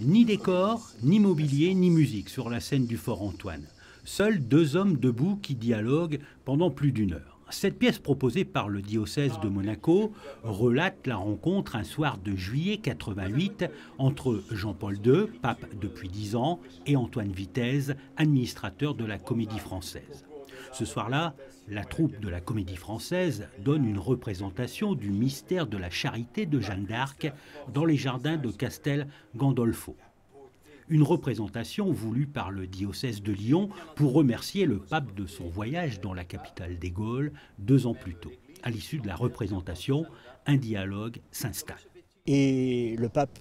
Ni décor, ni mobilier, ni musique sur la scène du Fort Antoine. Seuls deux hommes debout qui dialoguent pendant plus d'une heure. Cette pièce proposée par le diocèse de Monaco relate la rencontre un soir de juillet 88 entre Jean-Paul II, pape depuis 10 ans, et Antoine Vitez, administrateur de la Comédie Française. Ce soir-là, la troupe de la Comédie Française donne une représentation du mystère de la charité de Jeanne d'Arc dans les jardins de Castel Gandolfo. Une représentation voulue par le diocèse de Lyon pour remercier le pape de son voyage dans la capitale des Gaules 2 ans plus tôt. À l'issue de la représentation, un dialogue s'installe. Et le pape,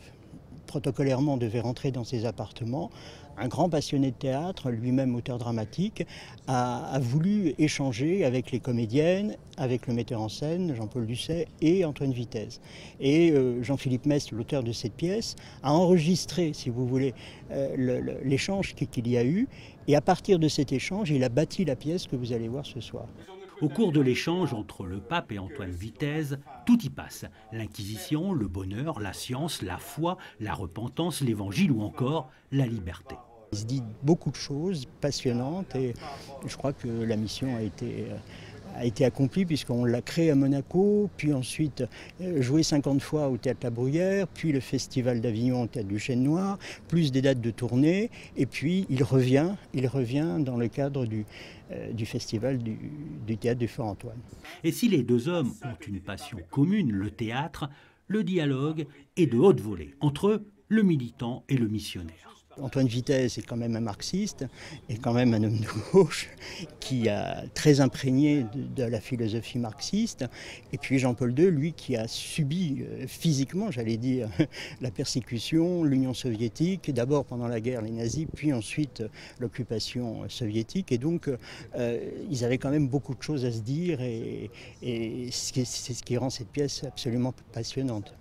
protocolairement, devait rentrer dans ses appartements. Un grand passionné de théâtre, lui-même auteur dramatique, a voulu échanger avec les comédiennes, avec le metteur en scène, Jean-Paul Ducet, et Antoine Vitez. Et Jean-Philippe Mest, l'auteur de cette pièce, a enregistré, si vous voulez, l'échange qu'il y a eu. Et à partir de cet échange, il a bâti la pièce que vous allez voir ce soir. Au cours de l'échange entre le pape et Antoine Vitez, tout y passe. L'Inquisition, le bonheur, la science, la foi, la repentance, l'évangile ou encore la liberté. Il se dit beaucoup de choses passionnantes et je crois que la mission a été accomplie puisqu'on l'a créé à Monaco, puis ensuite joué 50 fois au Théâtre La Bruyère, puis le Festival d'Avignon au Théâtre du Chêne Noir, plus des dates de tournée, et puis il revient dans le cadre du Festival du Théâtre du Fort Antoine. Et si les deux hommes ont une passion commune, le théâtre, le dialogue est de haute volée entre le militant et le missionnaire. Antoine Vitez est quand même un marxiste, est quand même un homme de gauche qui a très imprégné de la philosophie marxiste. Et puis Jean-Paul II, lui, qui a subi physiquement, j'allais dire, la persécution, l'Union soviétique, d'abord pendant la guerre les nazis, puis ensuite l'occupation soviétique. Et donc ils avaient quand même beaucoup de choses à se dire et c'est ce qui rend cette pièce absolument passionnante.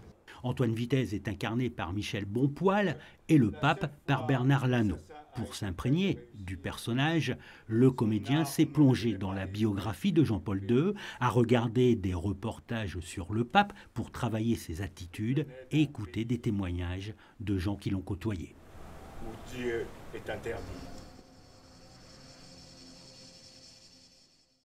Antoine Vitez est incarné par Michel Bonpoil et le pape par Bernard Lanaut. Pour s'imprégner du personnage, le comédien s'est plongé dans la biographie de Jean-Paul II, a regardé des reportages sur le pape pour travailler ses attitudes et écouter des témoignages de gens qui l'ont côtoyé. Où Dieu est interdit.